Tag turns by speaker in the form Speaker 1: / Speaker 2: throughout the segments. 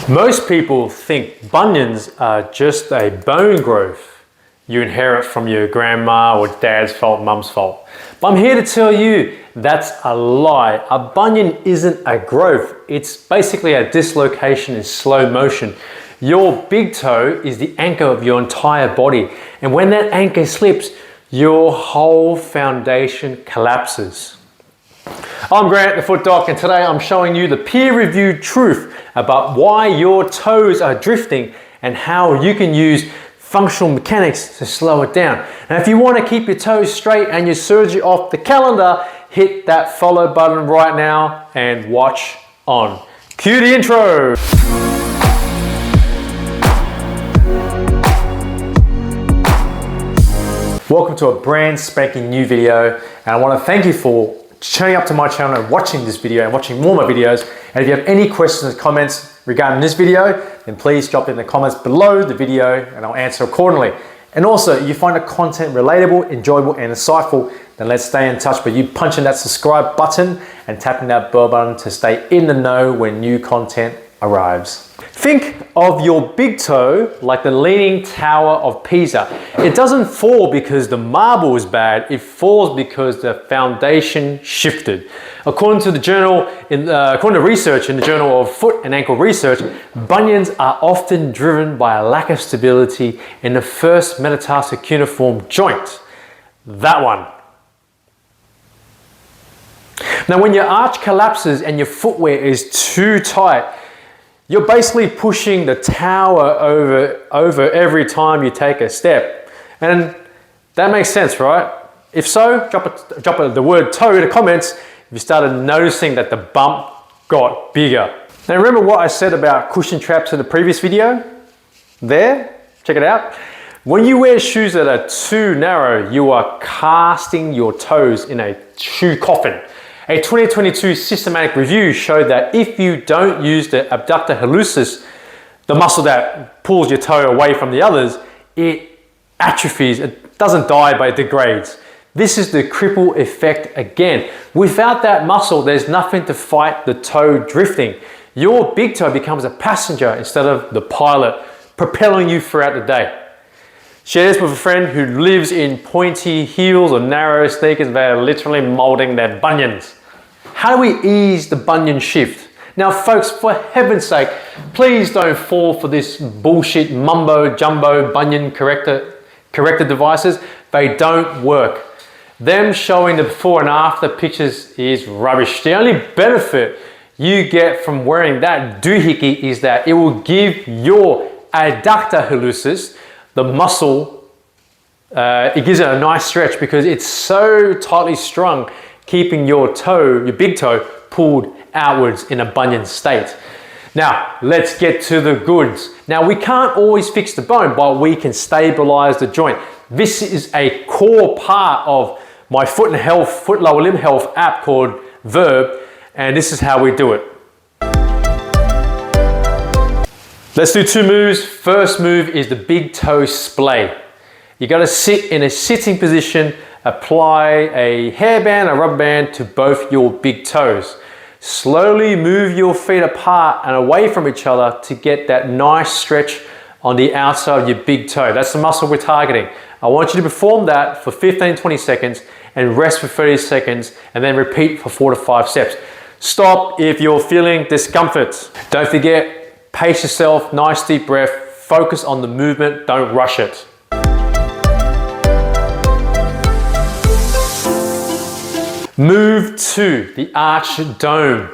Speaker 1: Most people think bunions are just a bone growth you inherit from your grandma or dad's fault, mum's fault. But I'm here to tell you that's a lie. A bunion isn't a growth. It's basically a dislocation in slow motion. Your big toe is the anchor of your entire body. And when that anchor slips, your whole foundation collapses. I'm Grant, the Foot Doc, and today I'm showing you the peer-reviewed truth about why your toes are drifting and how you can use functional mechanics to slow it down. And if you want to keep your toes straight and your surgery off the calendar, hit that follow button right now and watch on. Cue the intro. Welcome to a brand spanking new video, and I want to thank you for tuning up to my channel and watching this video and watching more of my videos. And if you have any questions or comments regarding this video, then please drop it in the comments below the video and I'll answer accordingly. And also, if you find the content relatable, enjoyable and insightful, then let's stay in touch by you punching that subscribe button and tapping that bell button to stay in the know when new content arrives. Think of your big toe like the Leaning Tower of Pisa. It doesn't fall because the marble is bad, it falls because the foundation shifted. According to research in the Journal of Foot and Ankle Research, bunions are often driven by a lack of stability in the first metatarsal cuneiform joint. That one. Now, when your arch collapses and your footwear is too tight, you're basically pushing the tower over every time you take a step. And that makes sense, right? If so, drop the word toe in the comments if you started noticing that the bump got bigger. Now remember what I said about cushion traps in the previous video? There, check it out. When you wear shoes that are too narrow, you are casting your toes in a shoe coffin. A 2022 systematic review showed that if you don't use the abductor hallucis, the muscle that pulls your toe away from the others, it atrophies. It doesn't die, but it degrades. This is the cripple effect again. Without that muscle, there's nothing to fight the toe drifting. Your big toe becomes a passenger instead of the pilot, propelling you throughout the day. Share this with a friend who lives in pointy heels or narrow sneakers that are literally molding their bunions. How do we ease the bunion shift? Now folks, for heaven's sake, please don't fall for this bullshit mumbo jumbo bunion corrector devices. They don't work. Them showing the before and after pictures is rubbish. The only benefit you get from wearing that doohickey is that it will give your adductor hallucis, the muscle, it gives it a nice stretch because it's so tightly strung, keeping your toe, your big toe, pulled outwards in a bunion state. Now, let's get to the goods. Now, we can't always fix the bone, but we can stabilize the joint. This is a core part of my foot lower limb health app called Verb, and this is how we do it. Let's do two moves. First move is the Big Toe Splay. You got to sit in a sitting position, apply a hairband, a rubber band to both your big toes. Slowly move your feet apart and away from each other to get that nice stretch on the outside of your big toe. That's the muscle we're targeting. I want you to perform that for 15-20 seconds and rest for 30 seconds and then repeat for 4 to 5 steps. Stop if you're feeling discomfort. Don't forget, pace yourself, nice deep breath, focus on the movement, don't rush it. Move 2, the arch dome.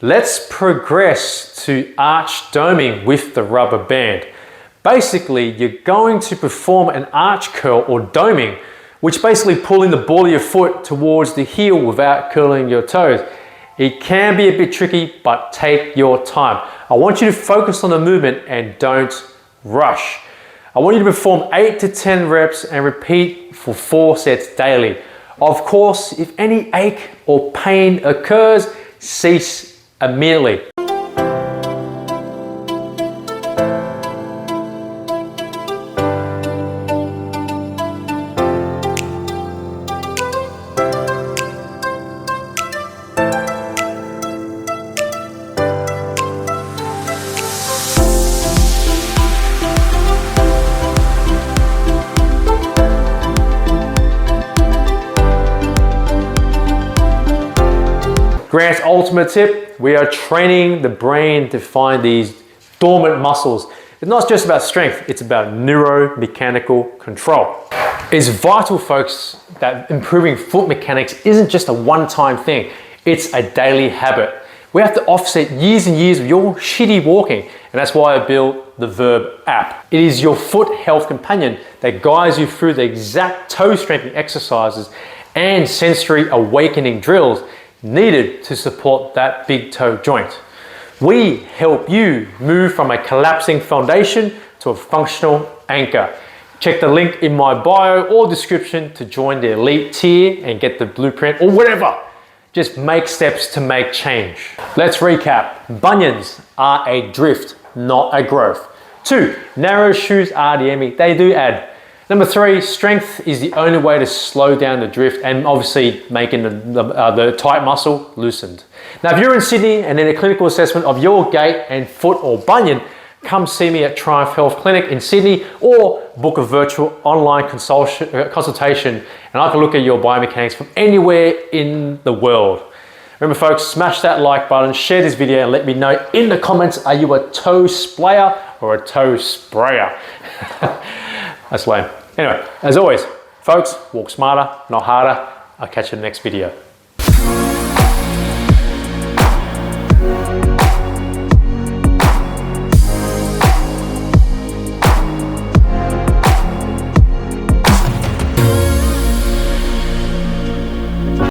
Speaker 1: Let's progress to arch doming with the rubber band. Basically, you're going to perform an arch curl or doming, which basically pulling the ball of your foot towards the heel without curling your toes. It can be a bit tricky, but take your time. I want you to focus on the movement and don't rush. I want you to perform 8 to 10 reps and repeat for 4 sets daily. Of course, if any ache or pain occurs, cease immediately. Grant's ultimate tip, we are training the brain to find these dormant muscles. It's not just about strength, it's about neuromechanical control. It's vital, folks, that improving foot mechanics isn't just a one-time thing, it's a daily habit. We have to offset years and years of your shitty walking, and that's why I built the Verb app. It is your foot health companion that guides you through the exact toe strengthening exercises and sensory awakening drills needed to support that big toe joint. We help you move from a collapsing foundation to a functional anchor. Check the link in my bio or description to join the elite tier and get the blueprint or whatever. Just make steps to make change. Let's recap. Bunions are a drift, not a growth. 2, narrow shoes are the enemy. They do add. Number 3, strength is the only way to slow down the drift and obviously making the tight muscle loosened. Now, if you're in Sydney and in a clinical assessment of your gait and foot or bunion, come see me at Triumph Health Clinic in Sydney or book a virtual online consultation and I can look at your biomechanics from anywhere in the world. Remember, folks, smash that like button, share this video and let me know in the comments, are you a toe splayer or a toe sprayer? That's lame. Anyway, as always, folks, walk smarter, not harder. I'll catch you in the next video.